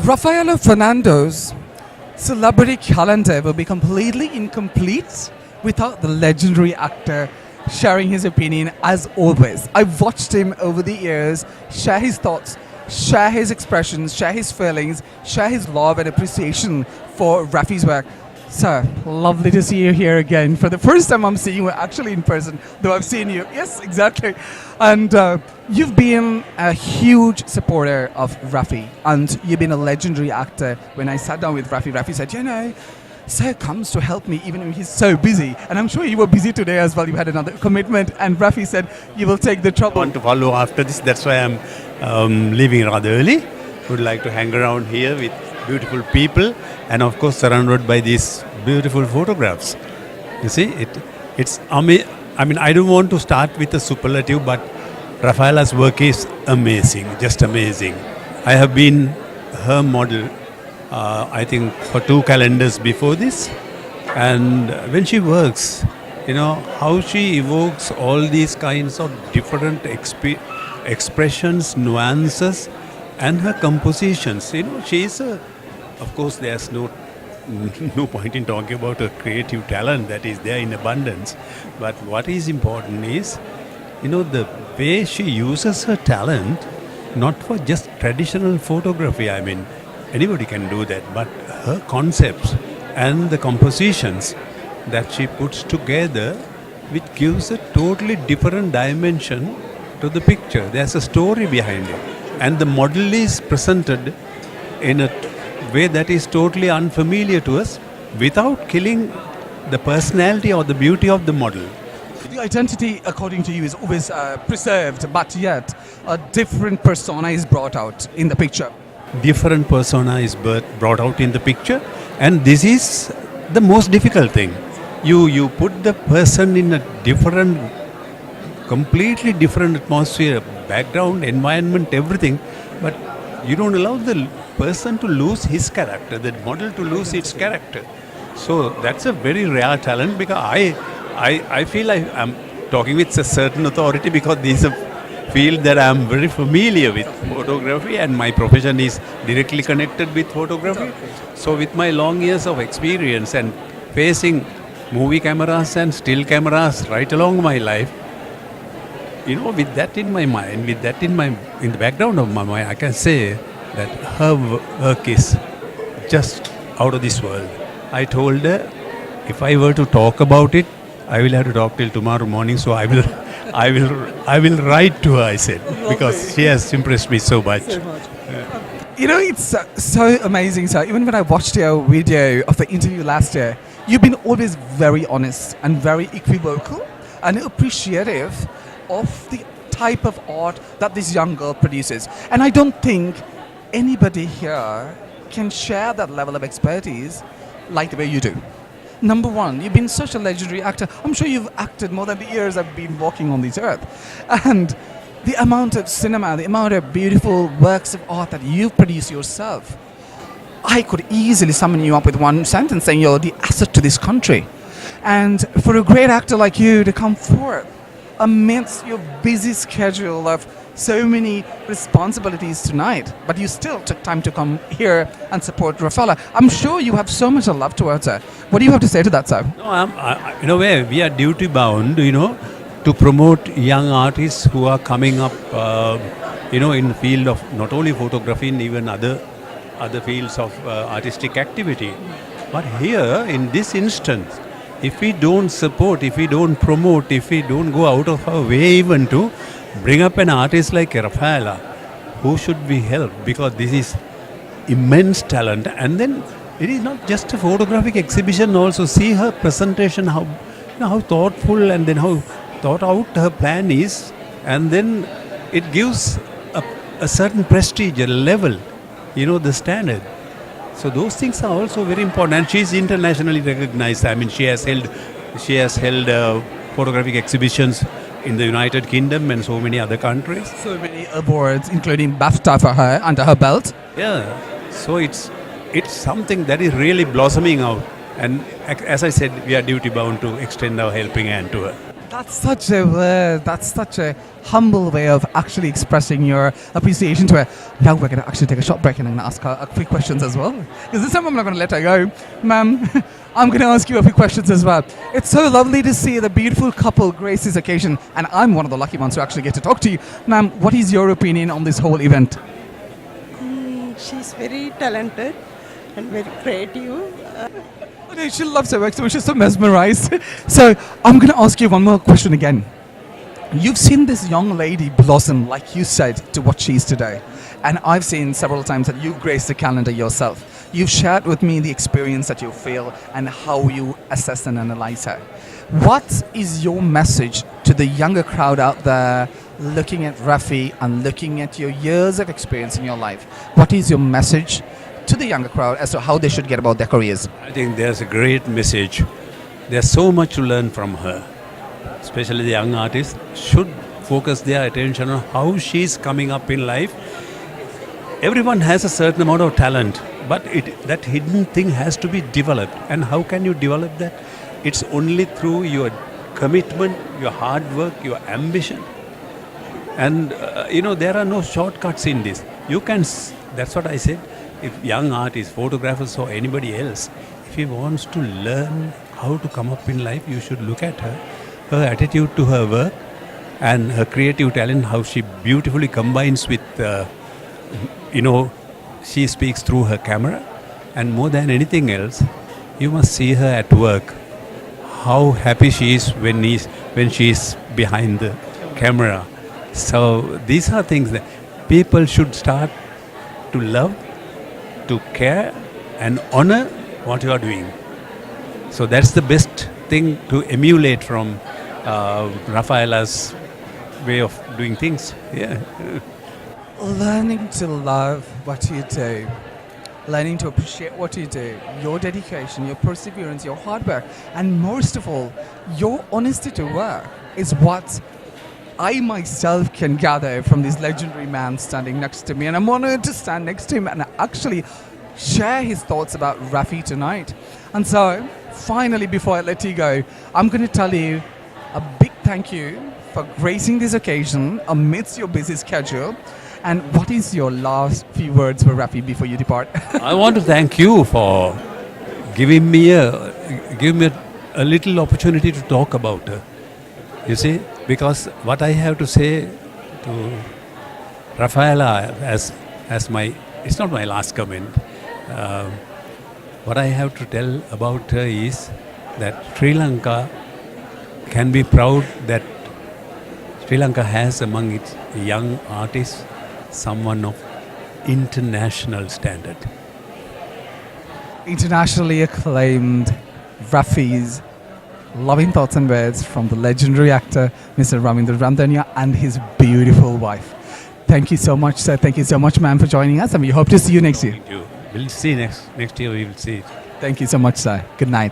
Raffealla Fernando's celebrity calendar will be completely incomplete without the legendary actor sharing his opinion as always. I've watched him over the years share his thoughts, share his expressions, share his feelings, share his love and appreciation for Raffi's work. Sir, lovely to see you here again. For the first time I'm seeing you actually in person, though I've seen you. Yes, exactly. And you've been a huge supporter of Raffi, and you've been a legendary actor. When I sat down with Raffi said, Sir comes to help me even when he's so busy. And I'm sure you were busy today as well. You had another commitment. And Raffi said, you will take the trouble. I want to follow after this. That's why I'm leaving rather early. Would like to hang around here with beautiful people and of course surrounded by these beautiful photographs. You see, it's amazing. I mean, I don't want to start with a superlative, but Raffealla's work is amazing, just amazing. I have been her model, I think, for 2 calendars before this. And when she works, how she evokes all these kinds of different expressions, nuances, and her compositions. She is of course, there's no point in talking about a creative talent that is there in abundance. But what is important is, the way she uses her talent, not for just traditional photography. I mean, anybody can do that, but her concepts and the compositions that she puts together, which gives a totally different dimension to the picture. There's a story behind it. And the model is presented in a way that is totally unfamiliar to us without killing the personality or the beauty of the model. The identity, according to you, is always preserved, but yet a different persona is brought out in the picture. Different persona is brought out in the picture, and this is the most difficult thing. You put the person in a completely different atmosphere, background, environment, everything, but you don't allow the person to lose his character, the model to lose its character. So that's a very rare talent, because I feel like I'm talking with a certain authority, because this is a field that I'm very familiar with, photography, and my profession is directly connected with photography. So with my long years of experience and facing movie cameras and still cameras right along my life, with that in my mind, with that in the background of my mind, I can say that her work is just out of this world. I told her, if I were to talk about it, I will have to talk till tomorrow morning. So I will write to her, I said, because she has impressed me so much. It's so amazing, sir. Even when I watched your video of the interview last year, you've been always very honest and very equivocal and appreciative of the type of art that this young girl produces. And I don't think anybody here can share that level of expertise like the way you do. Number one, you've been such a legendary actor. I'm sure you've acted more than the years I've been walking on this earth. And the amount of cinema, the amount of beautiful works of art that you've produced yourself, I could easily summon you up with one sentence saying you're the asset to this country. And for a great actor like you to come forth amidst your busy schedule of so many responsibilities tonight, but you still took time to come here and support Raffealla. I'm sure you have so much love towards her. What do you have to say to that, sir? No, in a way, we are duty bound, to promote young artists who are coming up, in the field of not only photography, and even other fields of artistic activity. But here, in this instance, if we don't support, if we don't promote, if we don't go out of our way even to bring up an artist like Raffealla, who should we help? Because this is immense talent. And then it is not just a photographic exhibition also. See her presentation, how thoughtful and then how thought out her plan is. And then it gives a certain prestige, a level, the standard. So those things are also very important, and she is internationally recognized. I mean, she has held photographic exhibitions in the United Kingdom and so many other countries. So many awards, including BAFTA for her under her belt. Yeah. So it's something that is really blossoming out, and as I said, we are duty bound to extend our helping hand to her. That's such a that's such a humble way of actually expressing your appreciation to her. Now we're going to actually take a short break and I'm going to ask her a few questions as well. Because this time I'm not going to let her go. Ma'am, I'm going to ask you a few questions as well. It's so lovely to see the beautiful couple grace this occasion, and I'm one of the lucky ones who actually get to talk to you. Ma'am, what is your opinion on this whole event? She's very talented and very creative. Okay, she loves her work, so she's so mesmerized. So I'm going to ask you one more question again. You've seen this young lady blossom, like you said, to what she is today. And I've seen several times that you've graced the calendar yourself. You've shared with me the experience that you feel and how you assess and analyze her. What is your message to the younger crowd out there looking at Rafi and looking at your years of experience in your life? What is your message to the younger crowd as to how they should get about their careers? I think there's a great message. There's so much to learn from her. Especially the young artists should focus their attention on how she's coming up in life. Everyone has a certain amount of talent, but that hidden thing has to be developed. And how can you develop that? It's only through your commitment, your hard work, your ambition. And there are no shortcuts in this. That's what I said. If young artists, photographers or anybody else, if he wants to learn how to come up in life, you should look at her attitude to her work and her creative talent, how she beautifully combines with, she speaks through her camera. And more than anything else, you must see her at work, how happy she is when she is behind the camera. So these are things that people should start to love, to care and honor what you are doing. So that's the best thing to emulate from Raffealla's way of doing things. Yeah. Learning to love what you do, learning to appreciate what you do, your dedication, your perseverance, your hard work, and most of all, your honesty to work is what I myself can gather from this legendary man standing next to me. And I'm honored to stand next to him and actually share his thoughts about Rafi tonight. And so, finally, before I let you go, I'm going to tell you a big thank you for gracing this occasion amidst your busy schedule. And what is your last few words for Rafi before you depart? I want to thank you for giving me a little opportunity to talk about her. You see, because what I have to say to Raffealla it's not my last comment. What I have to tell about her is that Sri Lanka can be proud that Sri Lanka has among its young artists someone of international standard. Internationally acclaimed Rafi's loving thoughts and words from the legendary actor Mr. Ravindra Randeniya and his beautiful wife. Thank you so much, sir. Thank you so much, ma'am, for joining us, and we hope to see you next year. Thank you. We'll see next year. We will see it. Thank you so much, sir. Good night.